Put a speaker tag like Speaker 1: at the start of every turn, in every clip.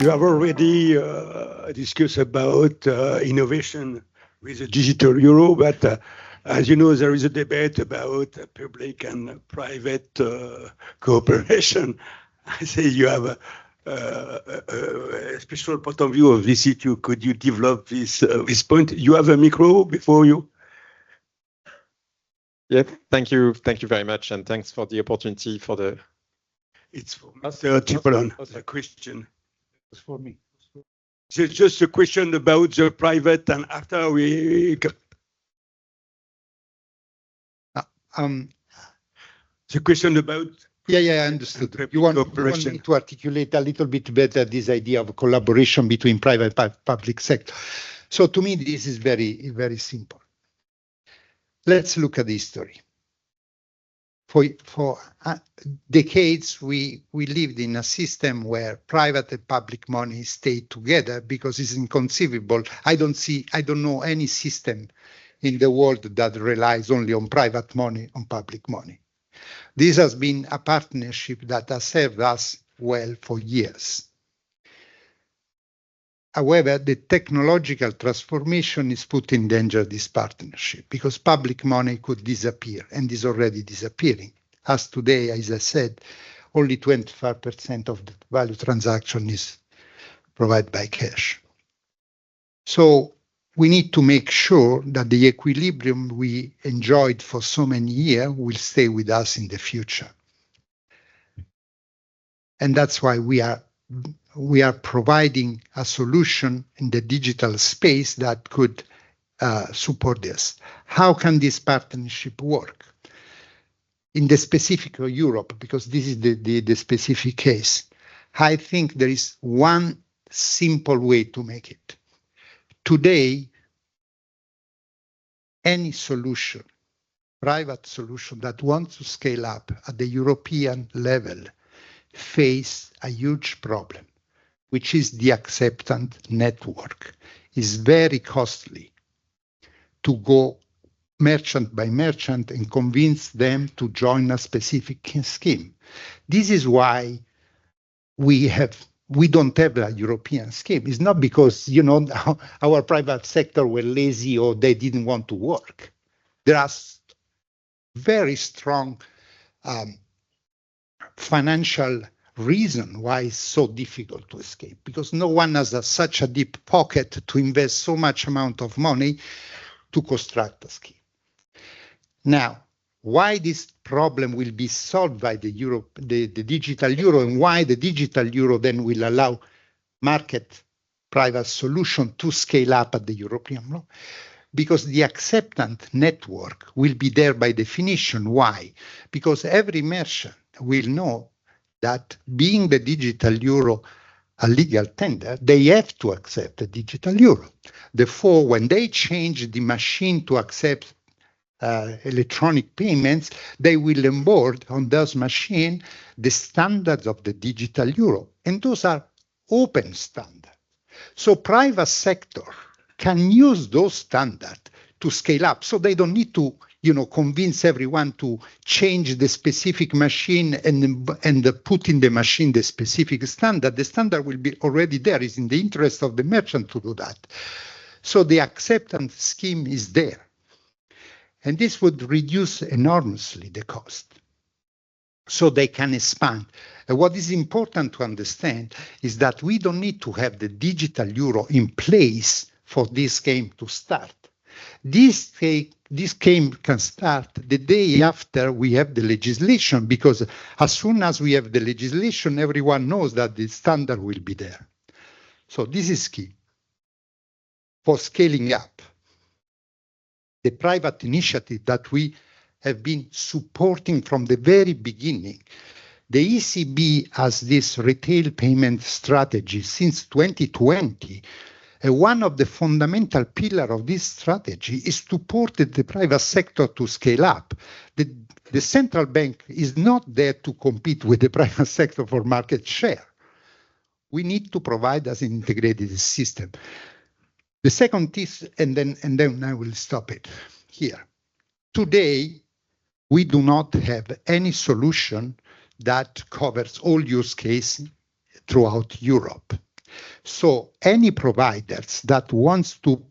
Speaker 1: You have already discussed about innovation with the digital euro, but as you know, there is a debate about public and private cooperation. I say you have a special point of view of this issue. Could you develop this point? You have a micro before you.
Speaker 2: Yeah, thank you very much, and thanks for the opportunity for the.
Speaker 1: It's for Mr. Tipolon, the question.
Speaker 3: It's for me.
Speaker 1: It's just a question about the private, and after we. The question about.
Speaker 3: Yeah, I understood. You want me to articulate a little bit better this idea of collaboration between private and public sector. So to me, this is very, very simple. Let's look at history. For decades, we lived in a system where private and public money stayed together because it's inconceivable. I don't know any system in the world that relies only on private money, on public money. This has been a partnership that has served us well for years. However, the technological transformation is put in danger this partnership because public money could disappear and is already disappearing. As today, as I said, only 25% of the value transaction is provided by cash. So we need to make sure that the equilibrium we enjoyed for so many years will stay with us in the future. And that's why we are providing a solution in the digital space that could support this. How can this partnership work? In the specific of Europe, because this is the specific case, I think there is one simple way to make it. Today, any solution, private solution that wants to scale up at the European level face a huge problem, which is the acceptance network. It's very costly to go merchant by merchant and convince them to join a specific scheme. This is why we don't have a European scheme. It's not because, our private sector were lazy or they didn't want to work. There are very strong financial reason why it's so difficult to escape, because no one has such a deep pocket to invest so much amount of money to construct a scheme. Now, why this problem will be solved by the digital euro, and why the digital euro then will allow market private solution to scale up at the European level? Because the acceptance network will be there by definition. Why? Because every merchant will know that being the digital euro a legal tender, they have to accept the digital euro. Therefore, when they change the machine to accept electronic payments, they will onboard on those machines the standards of the digital euro. And those are open standards. So private sector can use those standards to scale up. So they don't need to convince everyone to change the specific machine and put in the machine the specific standard. The standard will be already there. It's in the interest of the merchant to do that. So the acceptance scheme is there. And this would reduce enormously the cost. So they can expand. And what is important to understand is that we don't need to have the digital euro in place for this game to start. This game can start the day after we have the legislation, because as soon as we have the legislation, everyone knows that the standard will be there. So this is key for scaling up. The private initiative that we have been supporting from the very beginning. The ECB has this retail payment strategy since 2020. One of the fundamental pillars of this strategy is to support the private sector to scale up. The central bank is not there to compete with the private sector for market share. We need to provide as an integrated system. The second is, and then I will stop it here. Today, we do not have any solution that covers all use cases throughout Europe. So any providers that wants to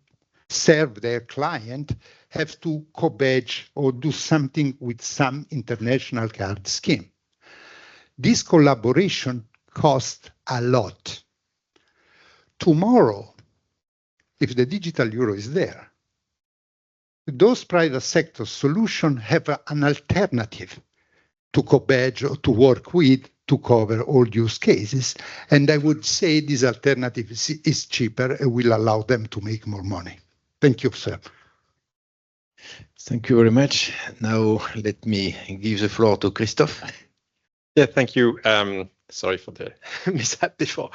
Speaker 3: serve their client have to co-badge or do something with some international card scheme. This collaboration costs a lot. Tomorrow, if the digital euro is there, those private sector solutions have an alternative to co-badge or to work with to cover all use cases. And I would say this alternative is cheaper and will allow them to make more money. Thank you, sir.
Speaker 4: Thank you very much. Now let me give the floor to Christophe.
Speaker 2: Yeah, thank you. Sorry for the mishap before.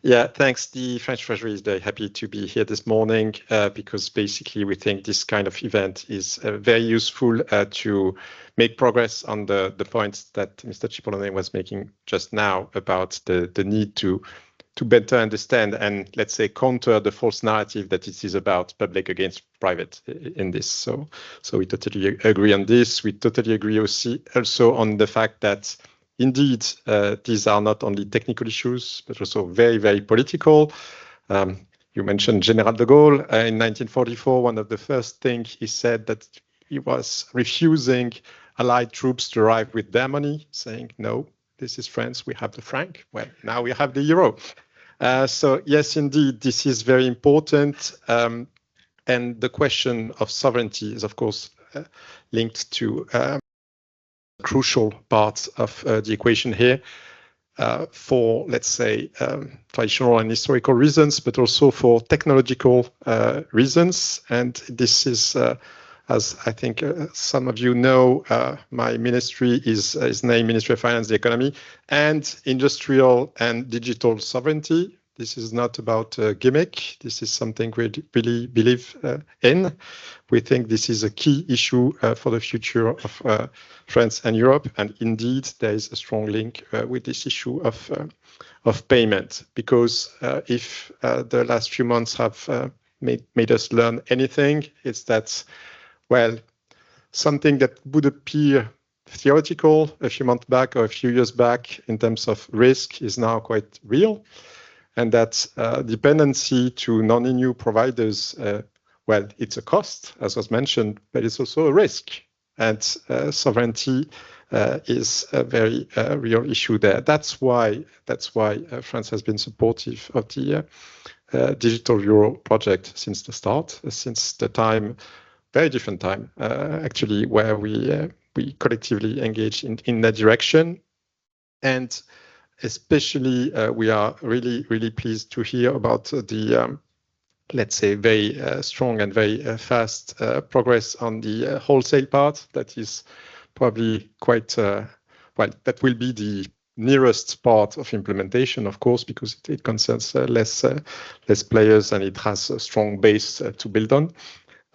Speaker 2: Yeah, thanks. The French Treasury is very happy to be here this morning because basically we think this kind of event is very useful to make progress on the points that Mr. Cipollone was making just now about the need to better understand and, let's say, counter the false narrative that it is about public against private in this. So we totally agree on this. We totally agree also on the fact that indeed, these are not only technical issues, but also very, very political. You mentioned General de Gaulle in 1944. One of the first things he said that he was refusing Allied troops to arrive with their money, saying, no, this is France, we have the franc. Well, now we have the euro. So yes, indeed, this is very important. And the question of sovereignty is, of course, linked to crucial part of the equation here for, let's say, traditional and historical reasons, but also for technological reasons. And this is, as I think some of you know, my ministry is named Ministry of Finance and Economy and Industrial and Digital Sovereignty. This is not about a gimmick. This is something we really believe in. We think this is a key issue for the future of France and Europe. And indeed, there is a strong link with this issue of payment, because if the last few months have made us learn anything, it's that, well, something that would appear theoretical a few months back or a few years back in terms of risk is now quite real. And that dependency to non-EU providers, well, it's a cost, as was mentioned, but it's also a risk. And sovereignty is a very real issue there. That's why France has been supportive of the digital euro project since the start, since the time, very different time, actually, where we collectively engaged in that direction. And especially, we are really, really pleased to hear about the, let's say, very strong and very fast progress on the wholesale part. That is probably quite, well, that will be the nearest part of implementation, of course, because it concerns less players and it has a strong base to build on.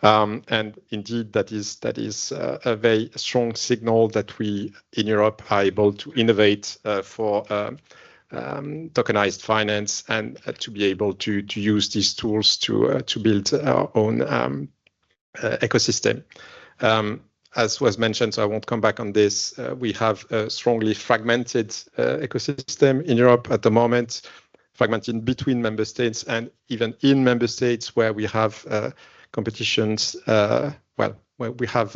Speaker 2: And indeed, that is a very strong signal that we in Europe are able to innovate for tokenized finance and to be able to use these tools to build our own ecosystem. As was mentioned, so I won't come back on this. We have a strongly fragmented ecosystem in Europe at the moment, fragmented between member states and even in member states where we have competitions, well, where we have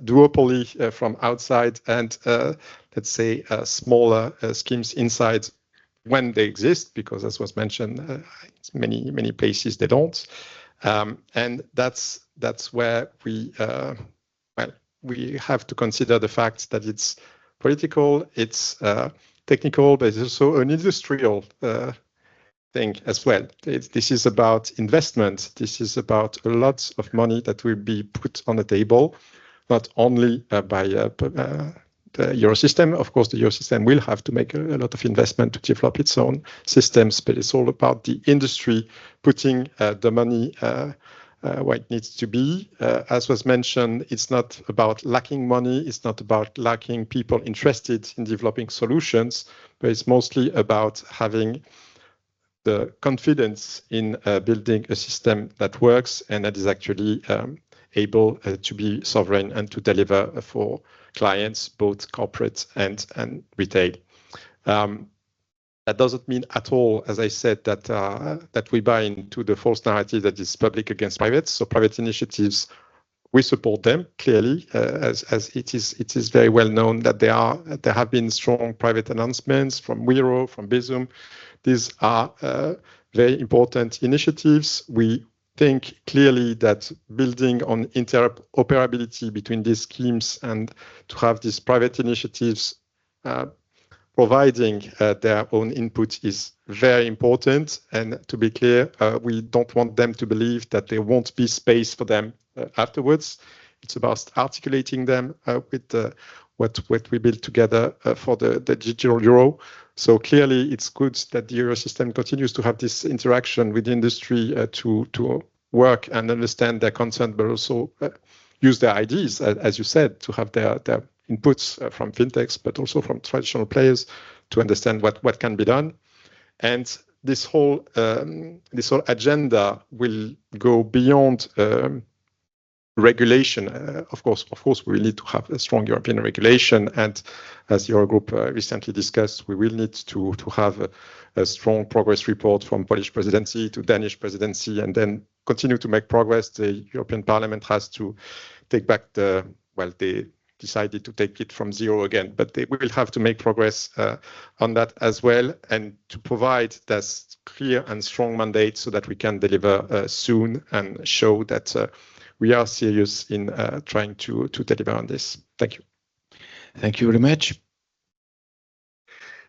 Speaker 2: duopoly from outside and, let's say, smaller schemes inside when they exist, because as was mentioned, many places they don't. And that's where we, well, we have to consider the fact that it's political, it's technical, but it's also an industrial thing as well. This is about investment. This is about a lot of money that will be put on the table, not only by the Eurosystem. Of course, the Eurosystem will have to make a lot of investment to develop its own systems, but it's all about the industry putting the money where it needs to be. As was mentioned, it's not about lacking money. It's not about lacking people interested in developing solutions, but it's mostly about having the confidence in building a system that works and that is actually able to be sovereign and to deliver for clients, both corporate and retail. That doesn't mean at all, as I said, that we buy into the false narrative that is public against private. So private initiatives, we support them clearly, as it is very well known that there have been strong private announcements from Wero, from Bizum. These are very important initiatives. We think clearly that building on interoperability between these schemes and to have these private initiatives providing their own input is very important. And to be clear, we don't want them to believe that there won't be space for them afterwards. It's about articulating them with what we build together for the digital euro. So clearly, it's good that the Eurosystem continues to have this interaction with the industry to work and understand their content, but also use their ideas, as you said, to have their inputs from fintechs, but also from traditional players to understand what can be done. And this whole agenda will go beyond regulation. Of course, we will need to have a strong European regulation. And as the Eurogroup recently discussed, we will need to have a strong progress report from Polish presidency to Danish presidency, and then continue to make progress. The European Parliament has to take back they decided to take it from zero again, but they will have to make progress on that as well, and to provide this clear and strong mandate so that we can deliver soon and show that we are serious in trying to deliver on this. Thank you.
Speaker 4: Thank you very much.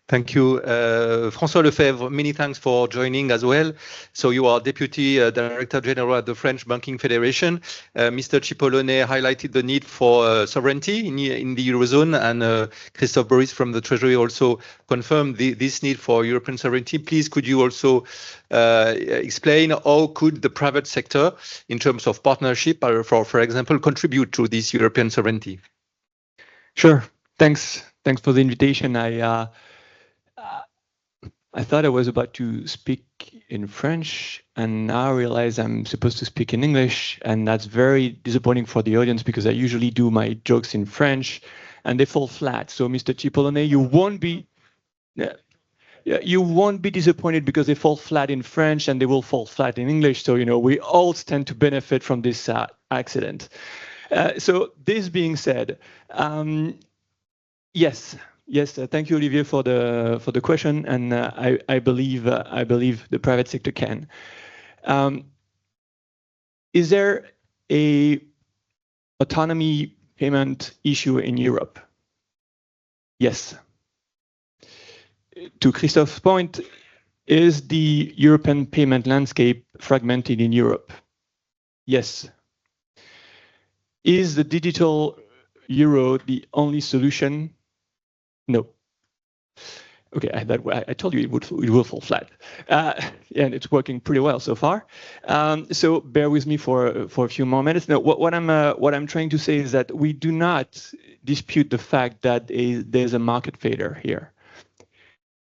Speaker 5: Thank you. François LEFEBVRE, many thanks for joining as well. So you are Deputy Director General at the French Banking Federation. Mr. Cipollone highlighted the need for sovereignty in the Eurozone, and Christophe BORIES from the Treasury also confirmed this need for European sovereignty. Please, could you also explain how could the private sector, in terms of partnership, for example, contribute to this European sovereignty?
Speaker 6: Sure. Thanks for the invitation. I thought I was about to speak in French, and now I realize I'm supposed to speak in English, and that's very disappointing for the audience because I usually do my jokes in French, and they fall flat. So, Mr. Cipollone, you won't be disappointed because they fall flat in French and they will fall flat in English. So, we all stand to benefit from this accident. So, this being said, yes. Thank you, Olivier, for the question, and I believe the private sector can. Is there a autonomy payment issue in Europe? Yes. To Christophe's point, is the European payment landscape fragmented in Europe? Yes. Is the digital euro the only solution? No. Okay, I told you it will fall flat, and it's working pretty well so far. So bear with me for a few more minutes. Now, what I'm trying to say is that we do not dispute the fact that there's a market failure here.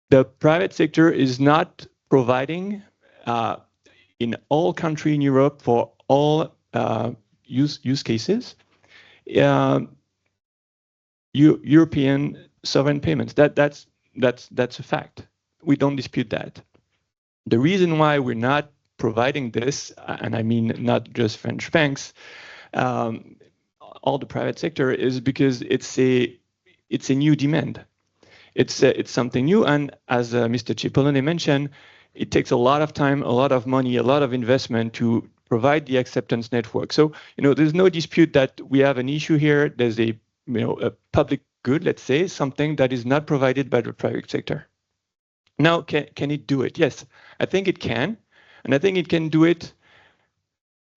Speaker 6: The private sector is not providing in all countries in Europe for all use cases European sovereign payments. That's a fact. We don't dispute that. The reason why we're not providing this, and I mean not just French banks, all the private sector, is because it's a new demand. It's something new, and as Mr. Cipollone mentioned, it takes a lot of time, a lot of money, a lot of investment to provide the acceptance network. So there's no dispute that we have an issue here. There's a public good, let's say, something that is not provided by the private sector. Now, can it do it? Yes, I think it can. And I think it can do it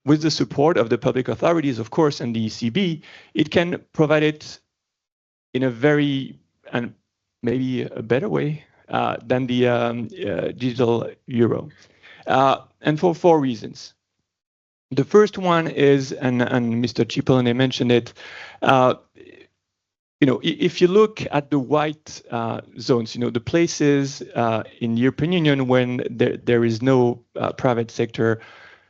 Speaker 6: with the support of the public authorities, of course, and the ECB. It can provide it in a very, and maybe a better way than the digital euro. And for 4 reasons. The first one is, and Mr. Cipollone mentioned it, if you look at the white zones, the places in the European Union when there is no private sector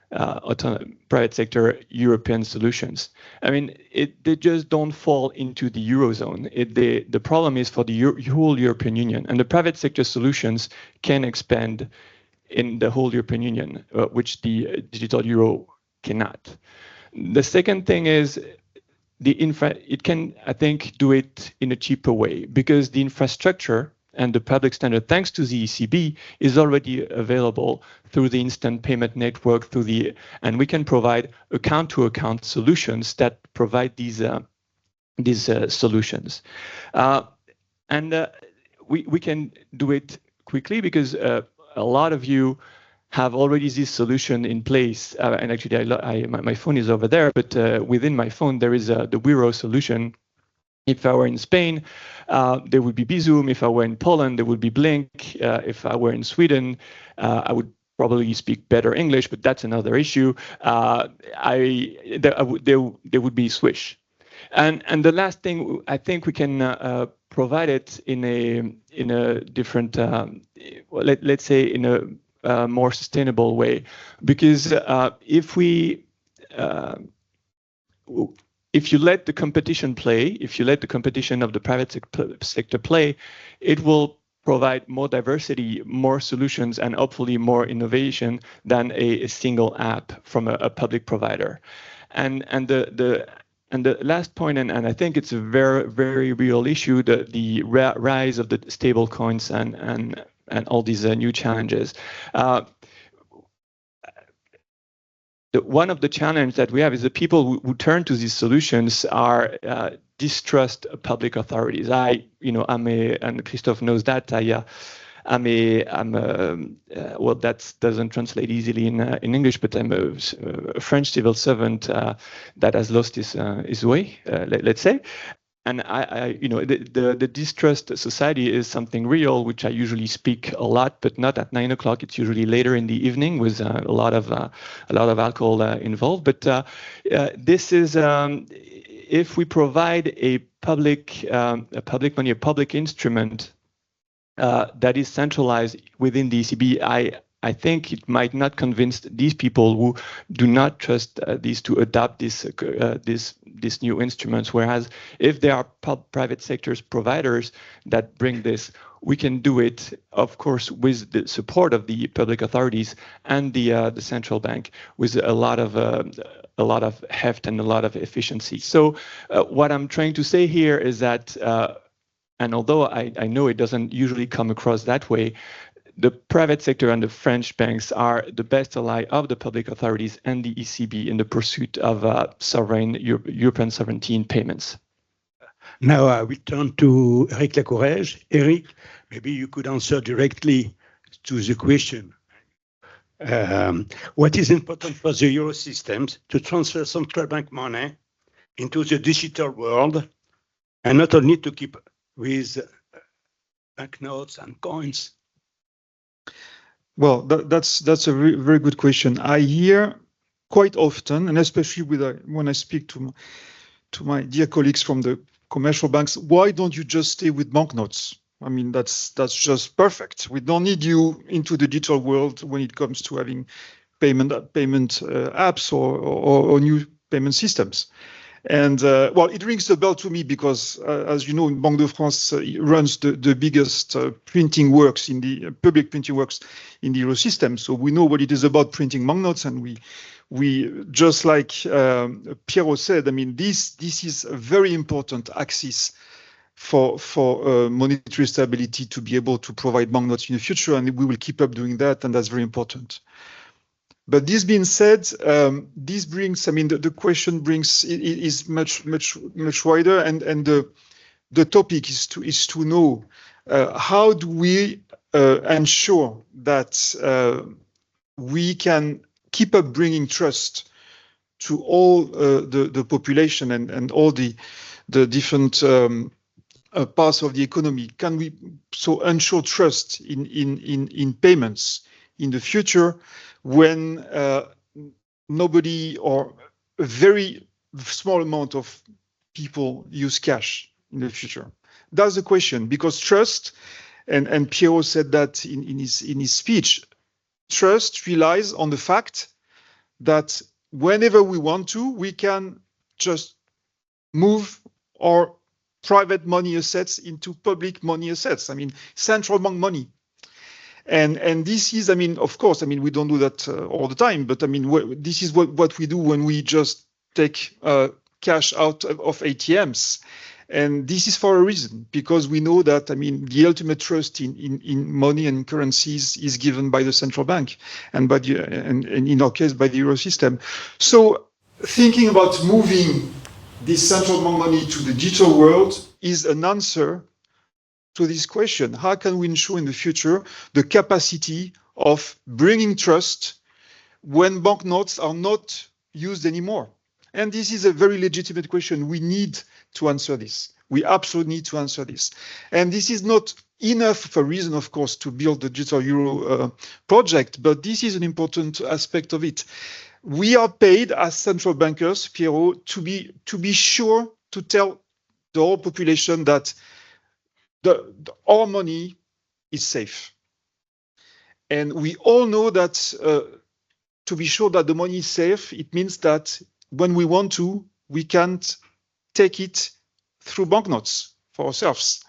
Speaker 6: private sector European solutions. I mean, they just don't fall into the Eurozone. The problem is for the whole European Union, and the private sector solutions can expand in the whole European Union, which the digital euro cannot. The second thing is it can, I think, do it in a cheaper way, because the infrastructure and the public standard, thanks to the ECB, is already available through the instant payment network, and we can provide account-to-account solutions that provide these solutions. We can do it quickly because a lot of you have already this solution in place. And actually, my phone is over there, but within my phone, there is the Wiro solution. If I were in Spain, there would be Bizum. If I were in Poland, there would be Blink. If I were in Sweden, I would probably speak better English, but that's another issue. There would be Swish. And the last thing, I think we can provide it in a different, let's say in a more sustainable way, because if you let the competition play, if you let the competition of the private sector play, it will provide more diversity, more solutions, and hopefully more innovation than a single app from a public provider. And the last point, and I think it's a very, very real issue, the rise of the stable coins and all these new challenges. One of the challenges that we have is the people who turn to these solutions are distrust public authorities. And Christophe knows that. Well, that doesn't translate easily in English, but I'm a French civil servant that has lost his way, let's say. And the distrust society is something real, which I usually speak a lot, but not at 9 o'clock. It's usually later in the evening with a lot of alcohol involved. But this is if we provide a public money, a public instrument that is centralized within the ECB, I think it might not convince these people who do not trust these to adopt these new instruments. Whereas if there are private sectors providers that bring this, we can do it, of course, with the support of the public authorities and the central bank, with a lot of heft and a lot of efficiency. So what I'm trying to say here is that, and although I know it doesn't usually come across that way, the private sector and the French banks are the best ally of the public authorities and the ECB in the pursuit of European sovereignty in payments.
Speaker 1: Now I will turn to Erick LACOURREGE. Erick, maybe you could answer directly to the question. What is important for the Euro systems to transfer central bank money into the digital world, and not only to keep with banknotes and coins?
Speaker 7: Well, that's a very good question. I hear quite often, and especially when I speak to my dear colleagues from the commercial banks, why don't you just stay with banknotes? I mean, that's just perfect. We don't need you into the digital world when it comes to having payment apps or new payment systems. And well, it rings a bell to me because, as you know, Banque de France runs the biggest printing works in the public printing works in the Euro system. So we know what it is about printing banknotes, and we just like Piero said, I mean, this is a very important axis for monetary stability to be able to provide banknotes in the future, and we will keep up doing that, and that's very important. But this being said, this brings, I mean, the question is much wider, and the topic is to know how do we ensure that we can keep up bringing trust to all the population and all the different parts of the economy. Can we so ensure trust in payments in the future, when nobody or a very small amount of people use cash in the future? That's the question, because trust, and Piero said that in his speech, trust relies on the fact that whenever we want to, we can just move our private money assets into public money assets. I mean, central bank money. And this is, I mean, of course, I mean, we don't do that all the time, but I mean, this is what we do when we just take cash out of ATMs. And this is for a reason, because we know that, I mean, the ultimate trust in money and currencies is given by the central bank and by the, and in our case, by the euro system. So thinking about moving this central bank money to the digital world is an answer to this question. How can we ensure in the future the capacity of bringing trust when banknotes are not used anymore? And this is a very legitimate question. We need to answer this. We absolutely need to answer this. And this is not enough of a reason, of course, to build the digital euro project, but this is an important aspect of it. We are paid as central bankers, Piero, to be sure to tell the whole population that our money is safe. And we all know that to be sure that the money is safe, it means that when we want to, we can't take it through banknotes for ourselves.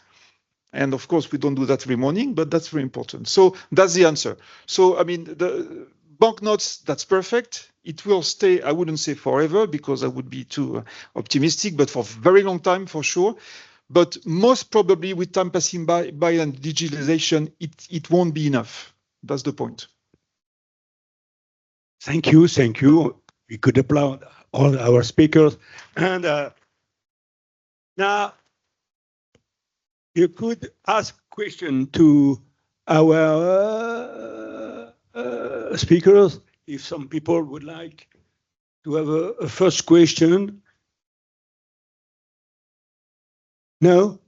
Speaker 7: And of course, we don't do that every morning, but that's very important. So that's the answer. So, I mean, the banknotes, that's perfect. It will stay, I wouldn't say forever, because I would be too optimistic, but for a very long time, for sure. But most probably with time passing by and digitalization, it won't be enough. That's the point.
Speaker 1: Thank you, thank you. We could applaud all our speakers. And now you could ask question to our speakers if some people would like to have a first question. No?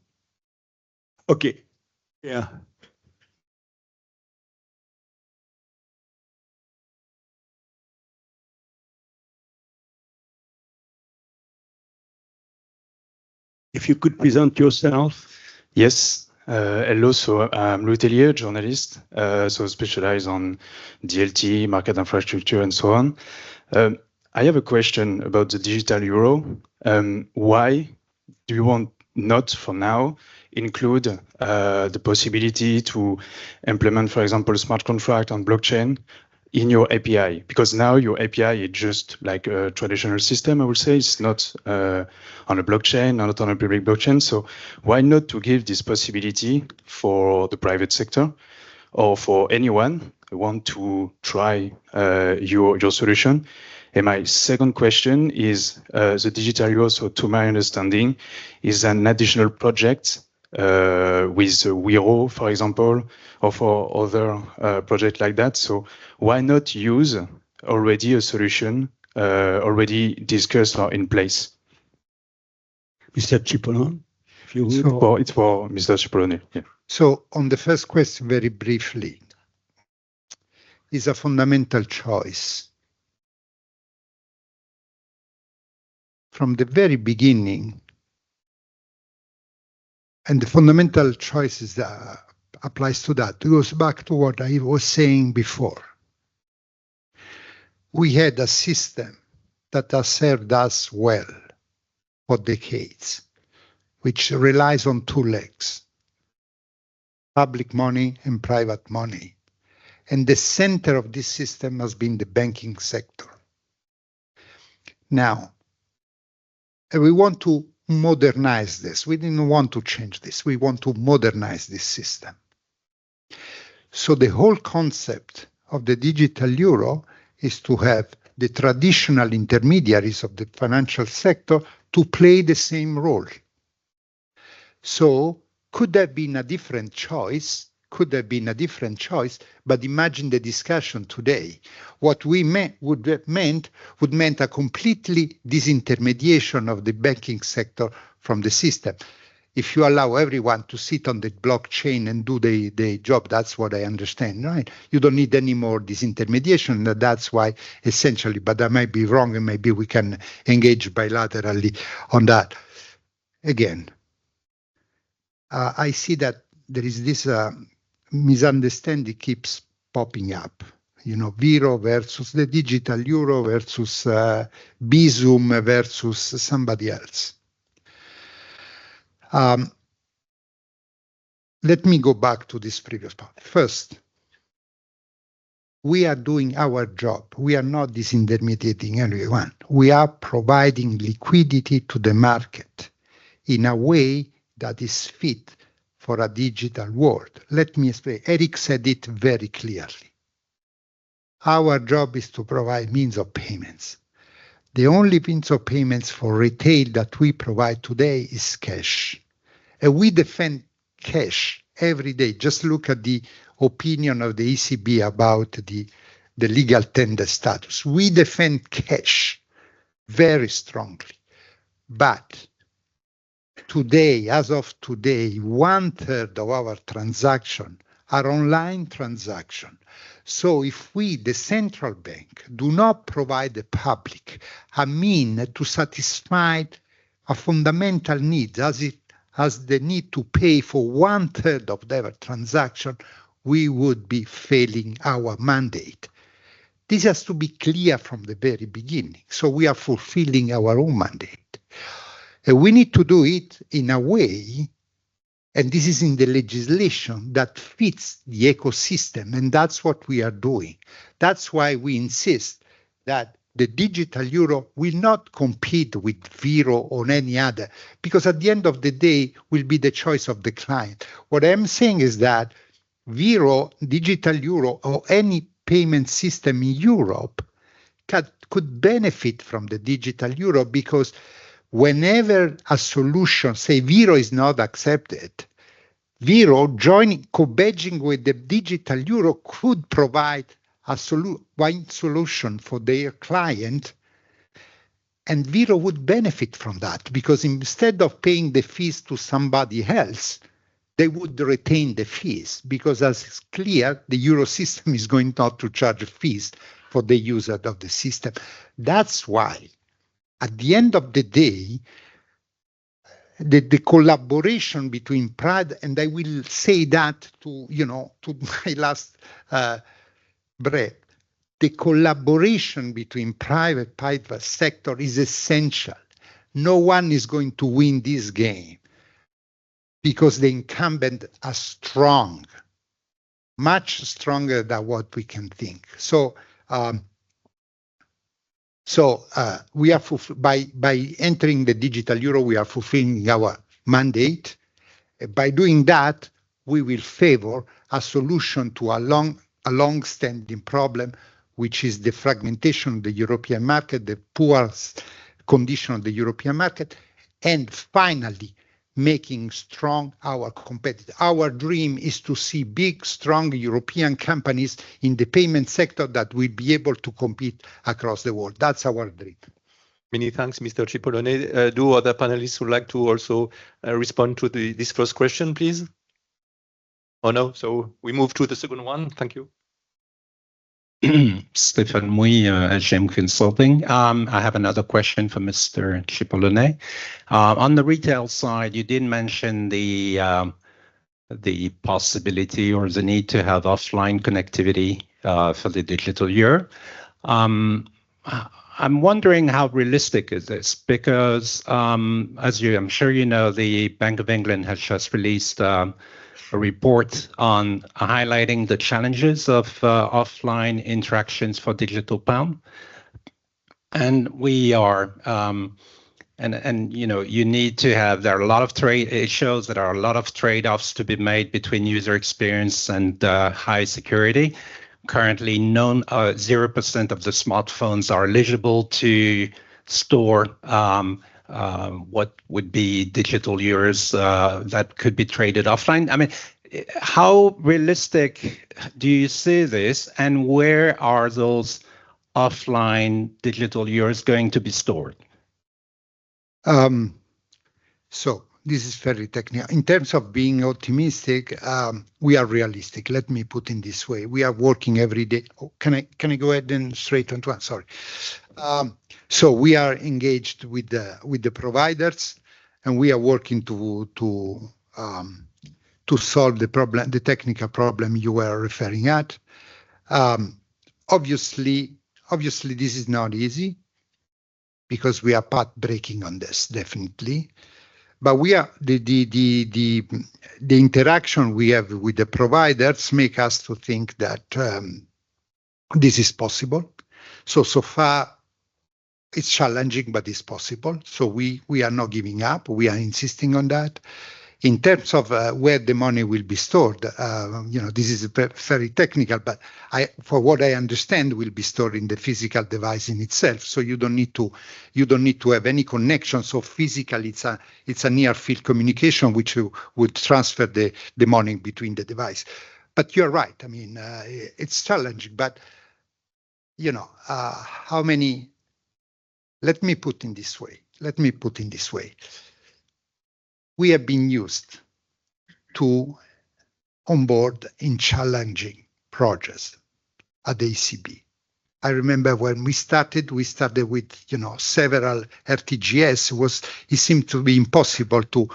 Speaker 1: Okay. Yeah. If you could present yourself.
Speaker 8: Yes. Hello. So I'm Louis Tellier, journalist. So specialize on DLT, market infrastructure, and so on. I have a question about the digital euro. Why do you want not for now include the possibility to implement, for example, smart contract on blockchain in your API? Because now your API is just like a traditional system, I would say. It's not on a blockchain, not on a public blockchain. So why not to give this possibility for the private sector or for anyone who want to try your solution? And my second question is the digital euro, so to my understanding, is an additional project with Wiro, for example, or for other projects like that. So why not use already a solution already discussed or in place?
Speaker 1: Mr. Cipollone, if you would.
Speaker 8: So, it's for Mr. Cipollone. Yeah.
Speaker 3: So on the first question, very briefly, is a fundamental choice. From the very beginning, and the fundamental choices that applies to that. It goes back to what I was saying before. We had a system that has served us well for decades, which relies on two legs, public money and private money. And the center of this system has been the banking sector. Now, we want to modernize this. We didn't want to change this. We want to modernize this system. So the whole concept of the digital euro is to have the traditional intermediaries of the financial sector to play the same role. So could have been a different choice, but imagine the discussion today. What we would meant a completely disintermediation of the banking sector from the system. If you allow everyone to sit on the blockchain and do the job, that's what I understand, right? You don't need any more disintermediation. That's why essentially, but I might be wrong and maybe we can engage bilaterally on that. Again, I see that there is this misunderstanding keeps popping up. Viro versus the digital euro versus Bizum versus somebody else. Let me go back to this previous part. First, we are doing our job. We are not disintermediating anyone. We are providing liquidity to the market in a way that is fit for a digital world. Let me explain. Erick said it very clearly. Our job is to provide means of payments. The only means of payments for retail that we provide today is cash. And we defend cash every day. Just look at the opinion of the ECB about the legal tender status. We defend cash very strongly. But today, as of today, 1/3 of our transactions are online transactions. So if we, the central bank, do not provide the public a means to satisfy a fundamental need, as the need to pay for 1/3 of their transaction, we would be failing our mandate. This has to be clear from the very beginning. So we are fulfilling our own mandate. And we need to do it in a way, and this is in the legislation, that fits the ecosystem, and that's what we are doing. That's why we insist that the digital euro will not compete with Viro or any other, because at the end of the day will be the choice of the client. What I'm saying is that Viro, digital euro, or any payment system in Europe could benefit from the digital euro, because whenever a solution, say Viro is not accepted, Viro co-badging with the digital euro could provide a one solution for their client, and Viro would benefit from that, because instead of paying the fees to somebody else, they would retain the fees, because as it's clear, the euro system is going not to charge fees for the user of the system. That's why, at the end of the day, the collaboration between private, and I will say that to my last breath, the collaboration between private sector is essential. No one is going to win this game, because the incumbent are strong, much stronger than what we can think. So we are by entering the digital euro, we are fulfilling our mandate. By doing that, we will favor a solution to a long-standing problem, which is the fragmentation of the European market, the poor condition of the European market, and finally, making strong our competitor. Our dream is to see big, strong European companies in the payment sector that will be able to compete across the world. That's our dream.
Speaker 5: Many thanks, Mr. Cipollone. Do other panelists would like to also respond to this first question, please? Oh, no? So we move to the second one. Thank you.
Speaker 9: Stéphane Mouy, HM Consulting. I have another question for Mr. Cipollone. On the retail side, you did mention the possibility or the need to have offline connectivity for the digital year. I'm wondering how realistic is this? Because I'm sure you know, the Bank of England has just released a report on highlighting the challenges of offline interactions for digital pound. And we are, you need to have, there are a lot of it shows that there are a lot of trade-offs to be made between user experience and high security. Currently, 0% of the smartphones are eligible to store what would be digital euros that could be traded offline. I mean, how realistic do you see this, and where are those offline digital euros going to be stored?
Speaker 3: So this is very technical. In terms of being optimistic, we are realistic. Let me put in this way. We are working every day. Oh, can I go ahead and straight on to one? Sorry. So we are engaged with the providers, and we are working to solve the problem, the technical problem you were referring at. obviously, this is not easy because we are path breaking on this, definitely. But we are the interaction we have with the providers make us to think that this is possible. So far, it's challenging, but it's possible. So we are not giving up. We are insisting on that. In terms of where the money will be stored, this is very technical, but for what I understand, will be stored in the physical device in itself. So you don't need to have any connection. So physically, it's a near field communication which would transfer the money between the device. But you're right. I mean, it's challenging. But how many? Let me put in this way. We have been used to onboard in challenging projects at the ECB. I remember when we started with several RTGS. It seemed to be impossible to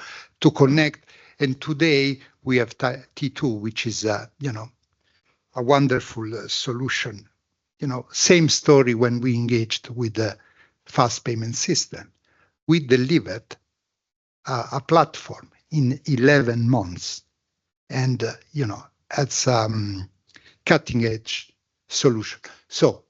Speaker 3: connect. And today we have T2, which is a wonderful solution. Same story when we engaged with the fast payment system. We delivered a platform in 11 months, and it's cutting edge solution. So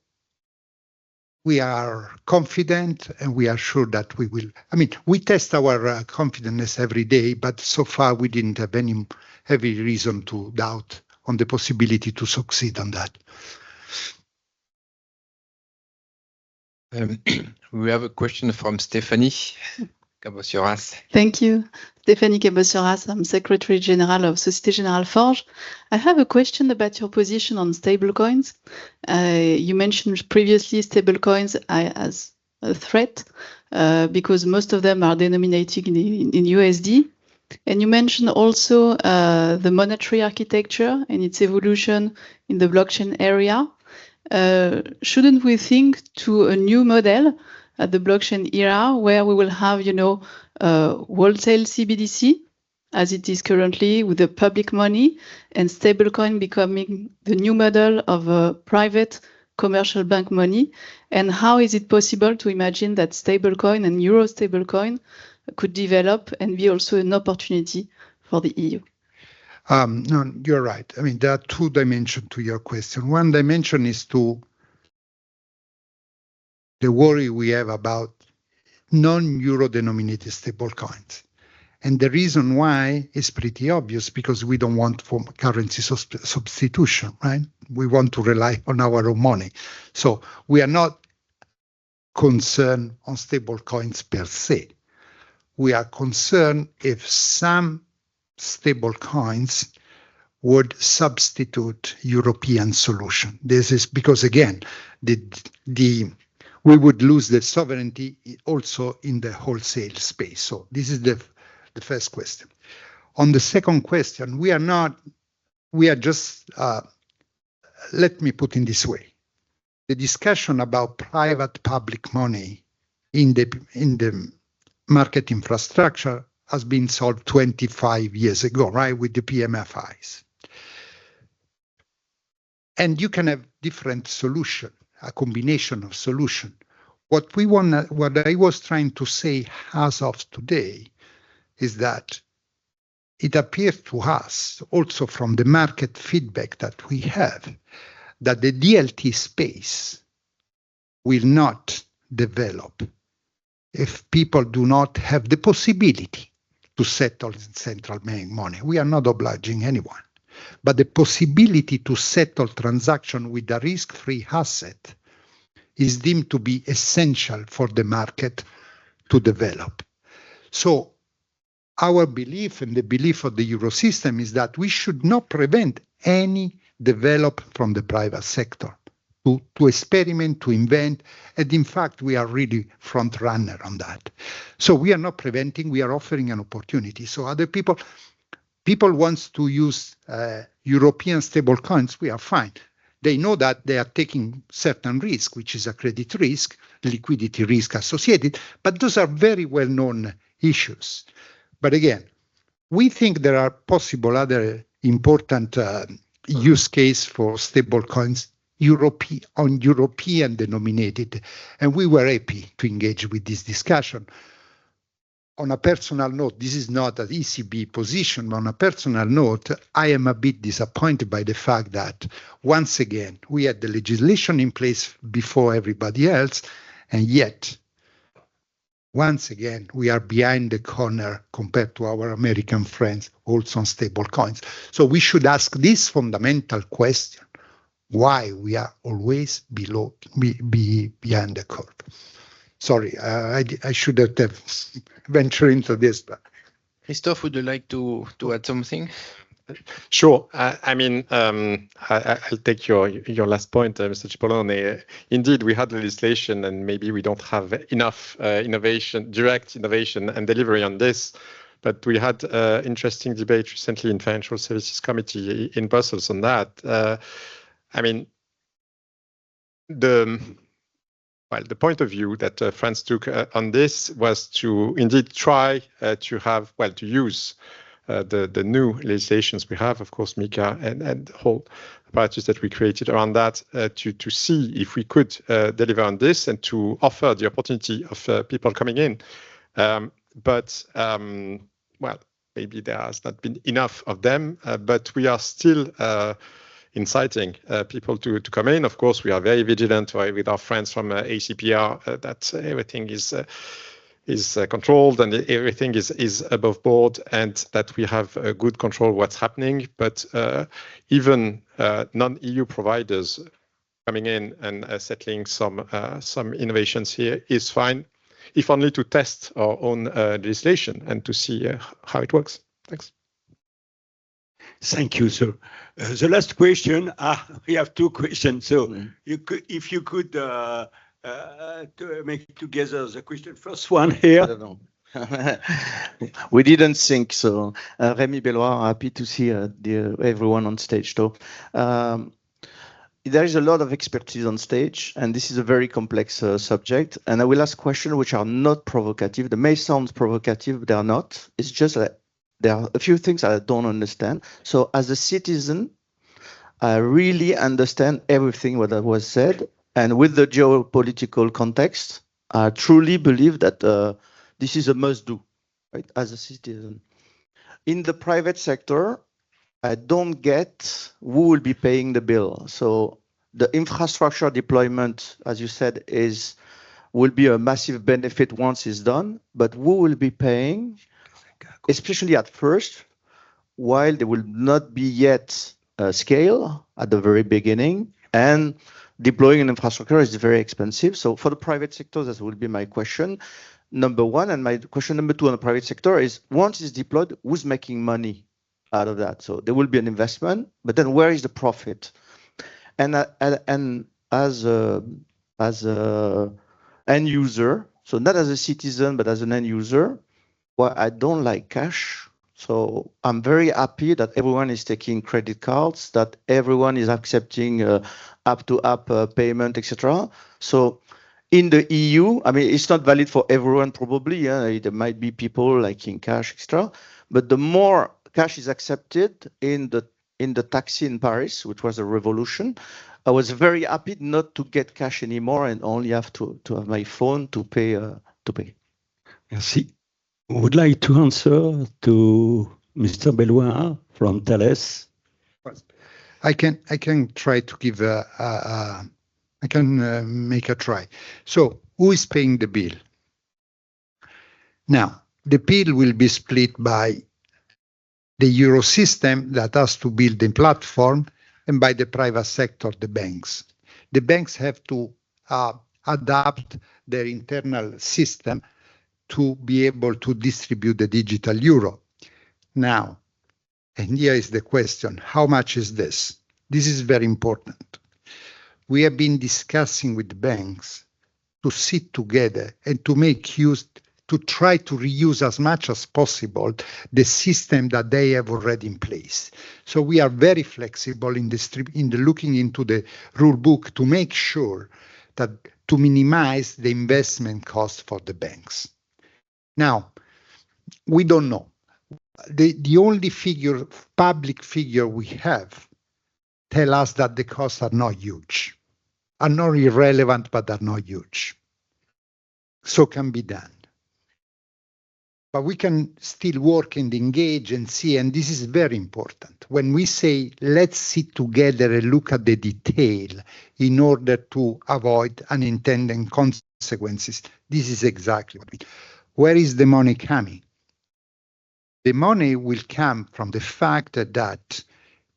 Speaker 3: we are confident, and we are sure that we will. I mean, we test our confidence every day, but so far we didn't have any heavy reason to doubt on the possibility to succeed on that.
Speaker 10: We have a question from Stephanie Cabossioras.
Speaker 11: Thank you. Stephanie Cabossioras. I'm Secretary General of Société Générale Forge. I have a question about your position on stablecoins. You mentioned previously stablecoins as a threat because most of them are denominated in USD. And you mentioned also the monetary architecture and its evolution in the blockchain area. Shouldn't we think to a new model at the blockchain era where we will have, wholesale CBDC as it is currently with the public money and stablecoin becoming the new model of private commercial bank money? And how is it possible to imagine that stablecoin and euro stablecoin could develop and be also an opportunity for the EU?
Speaker 3: No, you're right. I mean, there are two dimensions to your question. One dimension is to the worry we have about non-euro denominated stablecoins. And the reason why is pretty obvious, because we don't want for currency substitution, right? We want to rely on our own money. So we are not concerned on stablecoins per se. We are concerned if some stable coins would substitute European solution. This is because, again, we would lose the sovereignty also in the wholesale space. So this is the first question. On the second question, we are just, let me put in this way. The discussion about private public money in the market infrastructure has been solved 25 years ago, right, with the PMFIs. And you can have different solutions, a combination of solutions. What I was trying to say as of today is that it appears to us, also from the market feedback that we have, that the DLT space will not develop if people do not have the possibility to settle in central bank money. We are not obliging anyone, but the possibility to settle transaction with a risk-free asset is deemed to be essential for the market to develop. So our belief and the belief of the Eurosystem is that we should not prevent any development from the private sector to experiment, to invent, and in fact, we are really front runner on that. So we are not preventing, we are offering an opportunity. So other people want to use European stable coins, we are fine. They know that they are taking certain risk, which is a credit risk, liquidity risk associated, but those are very well-known issues. But again, we think there are possible other important use case for stable coins European denominated, and we were happy to engage with this discussion. On a personal note, this is not an ECB position, but on a personal note, I am a bit disappointed by the fact that, once again, we had the legislation in place before everybody else, and yet, once again, we are behind the corner compared to our American friends, also on stable coins. So we should ask this fundamental question: why we are always behind the curve? Sorry, I should have ventured into this. But
Speaker 4: Christophe, would you like to add something?
Speaker 2: Sure. I'll take your last point, Mr. Cipollone. Indeed, we had legislation, and maybe we don't have enough direct innovation and delivery on this. But we had interesting debate recently in Financial Services Committee in Brussels on that. The point of view that France took on this was to indeed try to use the new legislations we have, of course, MiCA and the whole apparatus that we created around that, to see if we could deliver on this and to offer the opportunity of people coming in. Maybe there has not been enough of them, but we are still inciting people to come in. Of course, we are very vigilant with our friends from ACPR that everything is controlled and everything is above board, and that we have good control what's happening. But even non-EU providers coming in and settling some innovations here is fine, if only to test our own legislation and to see how it works. Thanks.
Speaker 1: Thank you, sir. The last question, we have two questions. So if you could to make together the question. First one here.
Speaker 12: I don't know. We didn't think so. Rémi Belloir, happy to see everyone on stage. So, there is a lot of expertise on stage, and this is a very complex subject. And I will ask questions which are not provocative. They may sound provocative, but they are not. It's just that there are a few things I don't understand. So as a citizen, I really understand everything what was said. And with the geopolitical context, I truly believe that this is a must-do, right, as a citizen. In the private sector, I don't get who will be paying the bill. So the infrastructure deployment, as you said, will be a massive benefit once it's done. But who will be paying, especially at first, while there will not be yet scale at the very beginning, and deploying an infrastructure is very expensive. So for the private sector, that will be my question number one. And my question number two on the private sector is, once it's deployed, who's making money out of that? So there will be an investment, but then where is the profit? And as a end user, so not as a citizen, but as an end user, well, I don't like cash. So I'm very happy that everyone is taking credit cards, that everyone is accepting app-to-app payment, etc. So in the EU, I mean, it's not valid for everyone probably. There might be people liking cash, etc. But the more cash is accepted in the taxi in Paris, which was a revolution, I was very happy not to get cash anymore and only have to have my phone to pay.
Speaker 1: Merci. Would like to answer to Mr. Belloir from Thales.
Speaker 3: I can try to give I can make a try. So who is paying the bill? Now, the bill will be split by the Euro system that has to build the platform and by the private sector, the banks. The banks have to adapt their internal system to be able to distribute the digital euro. Now, and here is the question, how much is this? This is very important. We have been discussing with the banks to sit together and to make use, to try to reuse as much as possible the system that they have already in place. So we are very flexible in the looking into the rule book to make sure that to minimize the investment cost for the banks. Now, we don't know. The only public figure we have tell us that the costs are not huge, are not irrelevant, but are not huge. So can be done. But we can still work and engage and see, and this is very important. When we say, let's sit together and look at the detail in order to avoid unintended consequences, this is exactly what we do. Where is the money coming? The money will come from the fact that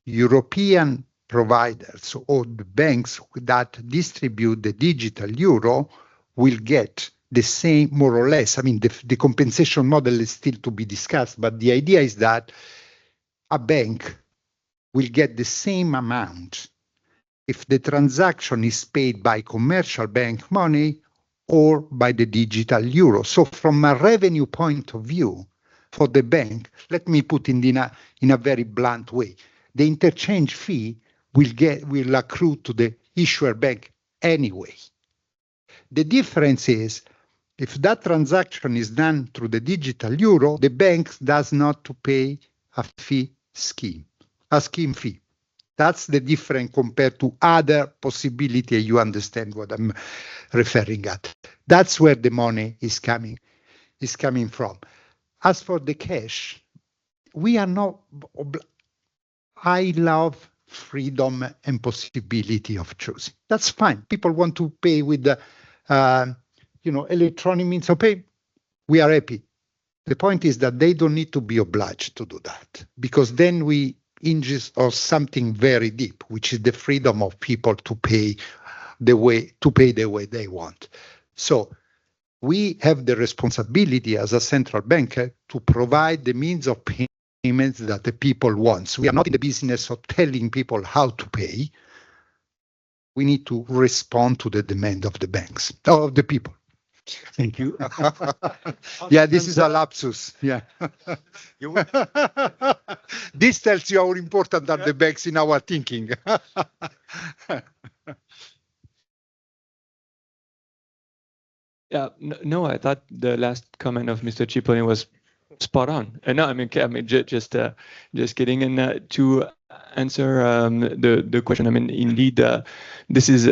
Speaker 3: European providers or the banks that distribute the digital euro will get the same, more or less. I mean, the compensation model is still to be discussed, but the idea is that a bank will get the same amount if the transaction is paid by commercial bank money or by the digital euro. So from a revenue point of view for the bank, let me put it in a very blunt way. The interchange fee will accrue to the issuer bank anyway. The difference is, if that transaction is done through the digital euro, the bank does not to pay a scheme fee. That's the difference compared to other possibility. You understand what I'm referring at. That's where the money is coming from. As for the cash, we are not. I love freedom and possibility of choosing. That's fine. People want to pay with the electronic means of pay. We are happy. The point is that they don't need to be obliged to do that, because then we hinges on something very deep, which is the freedom of people to pay the way they want. So we have the responsibility as a central banker to provide the means of payments that the people want. So we are not in the business of telling people how to pay. We need to respond to the demand of the banks, of the people.
Speaker 1: Thank you.
Speaker 3: Yeah, this is a lapsus. Yeah. This tells you how important are the banks in our thinking.
Speaker 6: Yeah, no, I thought the last comment of Mr. Cipollone was spot on. No, I mean, just kidding. And to answer the question, I mean, indeed, this is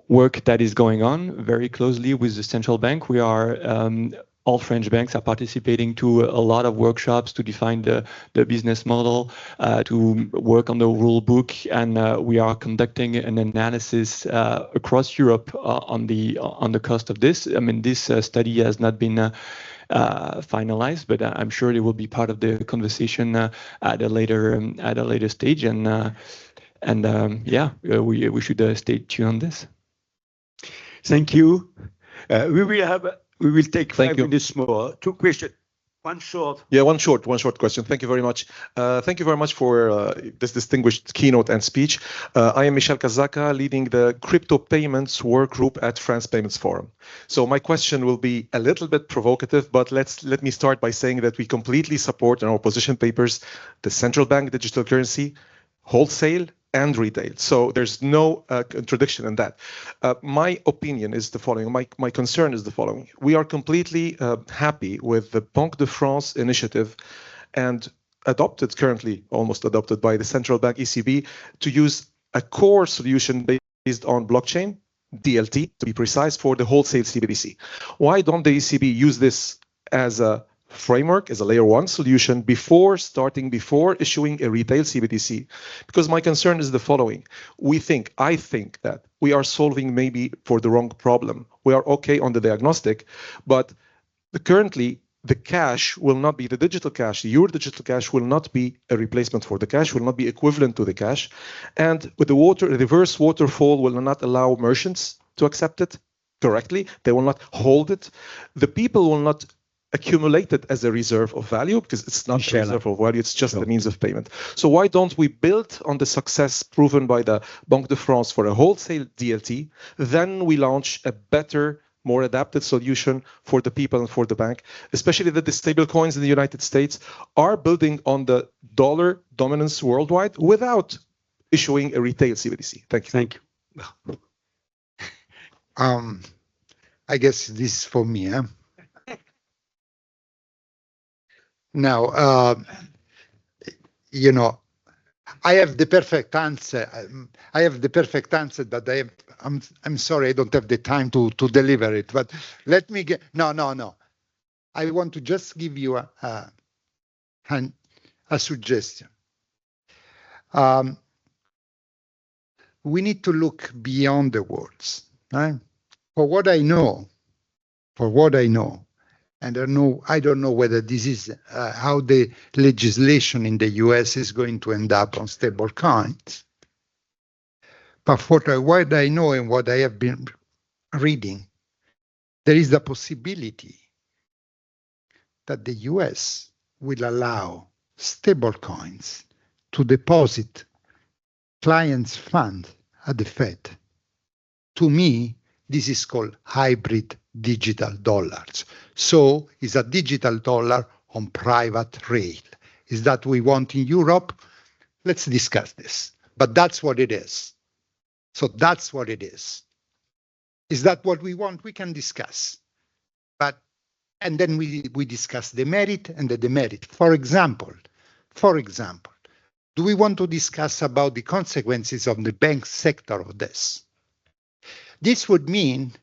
Speaker 6: work that is going on very closely with the central bank. We are all French banks are participating to a lot of workshops to define the business model, to work on the rule book, and we are conducting an analysis across Europe on the cost of this. I mean, this study has not been finalized, but I'm sure it will be part of the conversation at a later stage. And yeah, we should stay tuned on this.
Speaker 1: Thank you. We will take 5 minutes more. 2 questions. One short.
Speaker 13: Yeah, one short question. Thank you very much. Thank you very much for this distinguished keynote and speech. I am Michel Kazaka, leading the crypto payments work group at France Payments Forum. So my question will be a little bit provocative, but let me start by saying that we completely support in our position papers the central bank digital currency, wholesale, and retail. So there's no contradiction in that. My opinion is the following. My concern is the following. We are completely happy with the Banque de France initiative and currently almost adopted by the central bank ECB to use a core solution based on blockchain, DLT to be precise, for the wholesale CBDC. Why don't the ECB use this as a framework, as a layer 1 solution before issuing a retail CBDC? Because my concern is the following. I think that we are solving maybe for the wrong problem. We are okay on the diagnostic, but currently the cash will not be the digital cash. Your digital cash will not be a replacement for the cash, will not be equivalent to the cash. And with the reverse waterfall will not allow merchants to accept it correctly. They will not hold it. The people will not accumulate it as a reserve of value, because it's not a reserve of value, it's just a means of payment. So why don't we build on the success proven by the Banque de France for a wholesale DLT, then we launch a better, more adapted solution for the people and for the bank, especially that the stable coins in the United States are building on the dollar dominance worldwide without issuing a retail CBDC. Thank you.
Speaker 1: Thank you.
Speaker 3: I guess this is for me, huh? Now, I have the perfect answer. I have the perfect answer, but I'm sorry, I don't have the time to deliver it. But let me get no. I want to just give you a suggestion. We need to look beyond the words. Right? For what I know, and I don't know whether this is how the legislation in the US is going to end up on stable coins. But for what I know and what I have been reading, there is the possibility that the US will allow stable coins to deposit clients' funds at the Fed. To me, this is called hybrid digital dollars. So it's a digital dollar on private rail. Is that what we want in Europe? Let's discuss this. But that's what it is. So that's what it is. Is that what we want? We can discuss. And then we discuss the merit and the demerit. For example, do we want to discuss about the consequences of the bank sector of this? This would mean,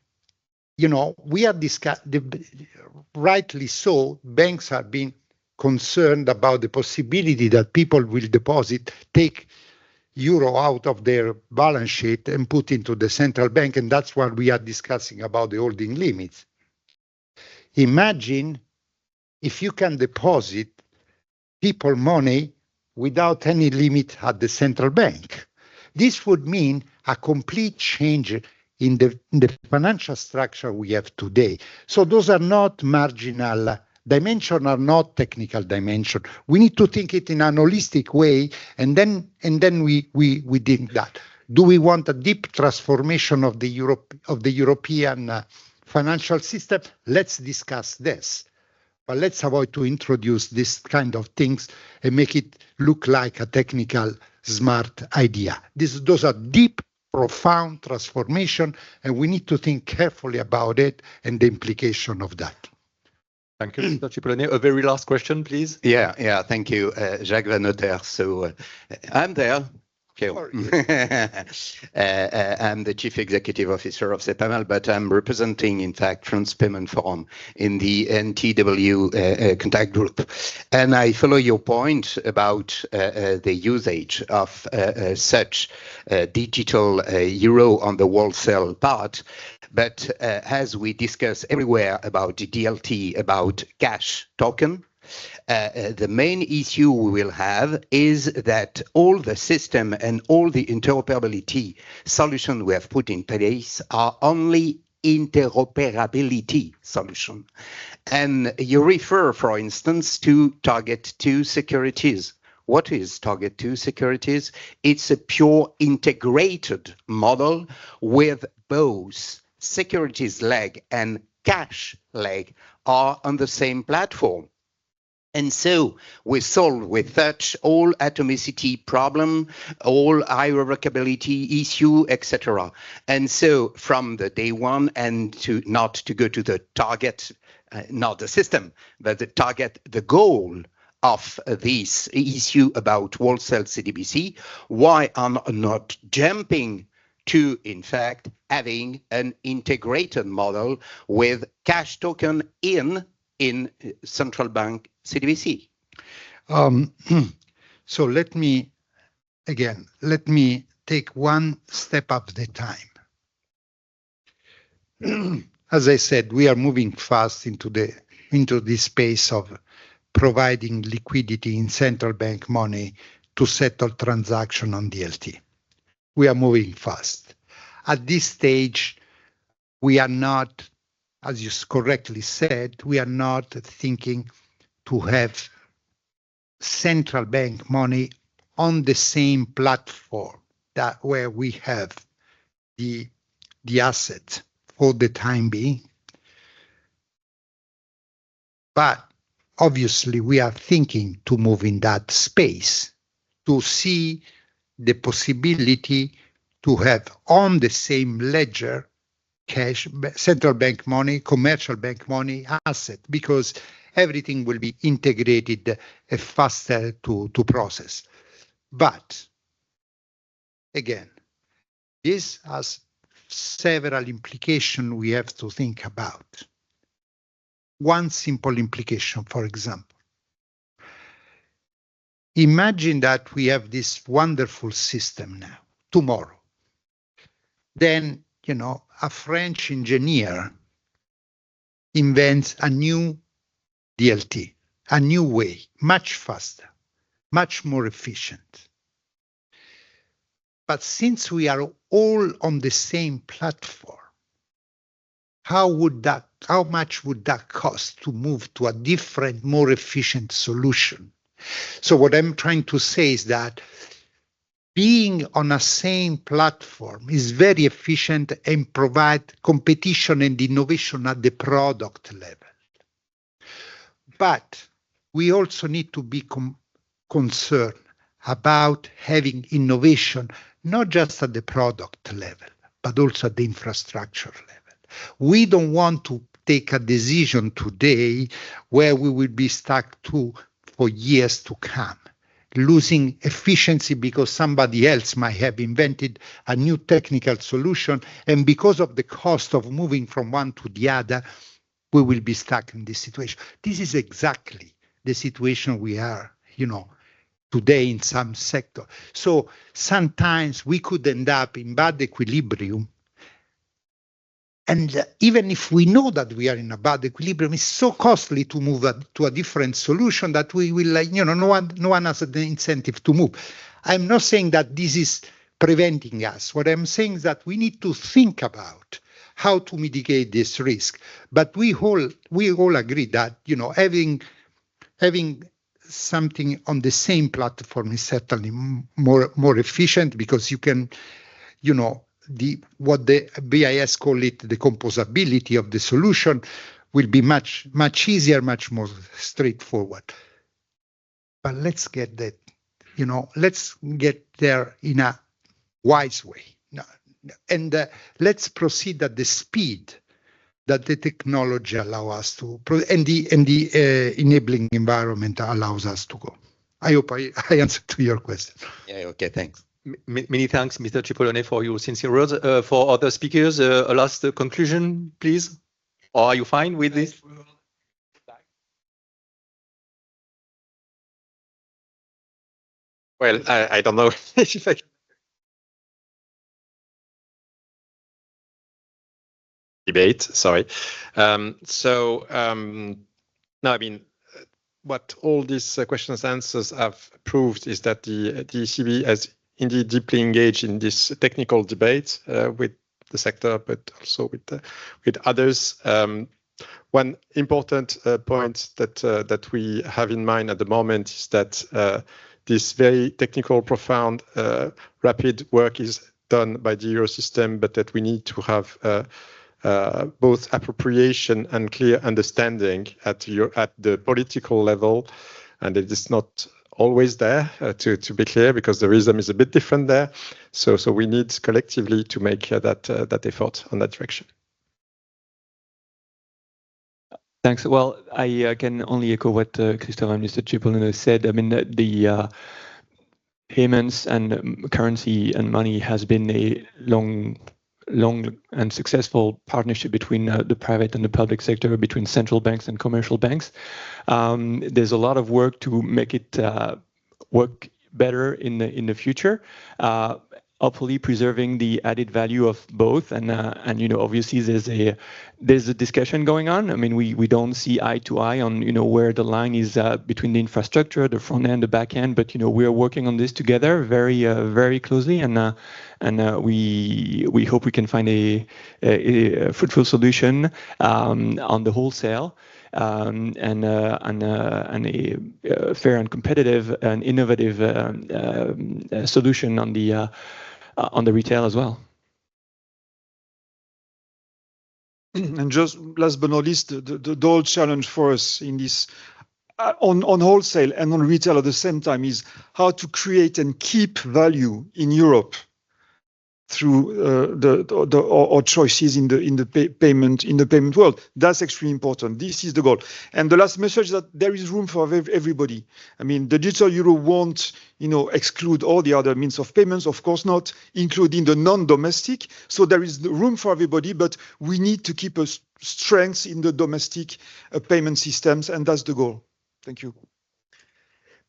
Speaker 3: we are rightly so, banks are being concerned about the possibility that people will take euro out of their balance sheet and put into the central bank, and that's what we are discussing about the holding limits. Imagine if you can deposit people money without any limit at the central bank. This would mean a complete change in the financial structure we have today. So those are not marginal dimensions, are not technical dimensions. We need to think it in an holistic way, and then we think that. Do we want a deep transformation of the European financial system? Let's discuss this. But let's avoid to introduce this kind of things and make it look like a technical, smart idea. Those are deep, profound transformation, and we need to think carefully about it and the implication of that.
Speaker 5: Thank you, Mr. Cipollone. A very last question, please.
Speaker 14: Yeah. Thank you, Jacques Vanoter. So I'm there. I'm the Chief Executive Officer of CEPAMAL, but I'm representing, in fact, France Payment Forum in the NTW contact group. And I follow your point about the usage of such digital euro on the wholesale part. But as we discuss everywhere about DLT, about cash token, the main issue we will have is that all the system and all the interoperability solutions we have put in place are only interoperability solution. And you refer, for instance, to Target 2 securities. What is Target 2 securities? It's a pure integrated model with both securities leg and cash leg are on the same platform. And so we solve with such all atomicity problem, all irrevocability issue, etc. And so from the day one, and not to go to the target, not the system, but the target, the goal of this issue about wholesale CDBC, why I'm not jumping to, in fact, having an integrated model with cash token in central bank CDBC.
Speaker 3: So let me take one step at a time. As I said, we are moving fast into this space of providing liquidity in central bank money to settle transaction on DLT. We are moving fast. At this stage, we are not, as you correctly said, we are not thinking to have central bank money on the same platform that where we have the assets for the time being. But obviously we are thinking to move in that space to see the possibility to have on the same ledger cash, central bank money, commercial bank money, asset, because everything will be integrated faster to process. But again, this has several implications we have to think about. One simple implication, for example. Imagine that we have this wonderful system now, tomorrow. Then, a French engineer invents a new DLT, a new way, much faster, much more efficient. But since we are all on the same platform, how much would that cost to move to a different, more efficient solution? So what I'm trying to say is that being on a same platform is very efficient and provide competition and innovation at the product level. But we also need to be concerned about having innovation, not just at the product level, but also at the infrastructure level. We don't want to take a decision today where we will be stuck for years to come, losing efficiency because somebody else might have invented a new technical solution, and because of the cost of moving from one to the other, we will be stuck in this situation. This is exactly the situation we are, today in some sector. So sometimes we could end up in bad equilibrium. And even if we know that we are in a bad equilibrium, it's so costly to move to a different solution that we will, no one has the incentive to move. I'm not saying that this is preventing us. What I'm saying is that we need to think about how to mitigate this risk. But we all agree that, having something on the same platform is certainly more efficient, because you can, what the BIS call it, the composability of the solution will be much easier, much more straightforward. But let's get that, let's get there in a wise way. And let's proceed at the speed that the technology allows us to, and the enabling environment allows us to go. I hope I answered to your question.
Speaker 14: Yeah, okay, thanks.
Speaker 5: Many thanks, Mr. Cipollone, for your sincere words. For other speakers, a last conclusion, please. Or are you fine with this?
Speaker 2: Well, I don't know if I can debate. Sorry. No, I mean, what all these questions and answers have proved is that the ECB has indeed deeply engaged in this technical debate with the sector, but also with others. One important point that we have in mind at the moment is that this very technical, profound, rapid work is done by the Eurosystem, but that we need to have both appropriation and clear understanding at the political level, and it is not always there, to be clear, because the rhythm is a bit different there. So we need collectively to make that effort on that direction.
Speaker 6: Thanks. Well, I can only echo what Christophe and Mr. Cipollone said. I mean, the payments and currency and money has been a long and successful partnership between the private and the public sector, between central banks and commercial banks. There's a lot of work to make it work better in the future. Hopefully preserving the added value of both, and obviously there's a discussion going on. I mean, we don't see eye to eye on where the line is between the infrastructure, the front end, the back end, but we are working on this together very closely, and we hope we can find a fruitful solution on the wholesale. And a fair and competitive and innovative solution on the retail as well.
Speaker 7: And just last but not least, the whole challenge for us in this on wholesale and on retail at the same time is how to create and keep value in Europe through our choices in the payment world. That's extremely important. This is the goal. And the last message is that there is room for everybody. I mean, the digital euro won't, exclude all the other means of payments, of course not, including the non-domestic. So there is room for everybody, but we need to keep a strength in the domestic payment systems, and that's the goal. Thank you.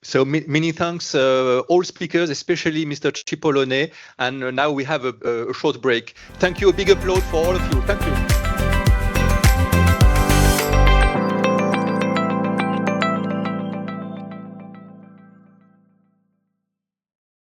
Speaker 5: So many thanks, all speakers, especially Mr. Cipollone. And now we have a short break. Thank you. A big applause for all of you. Thank you.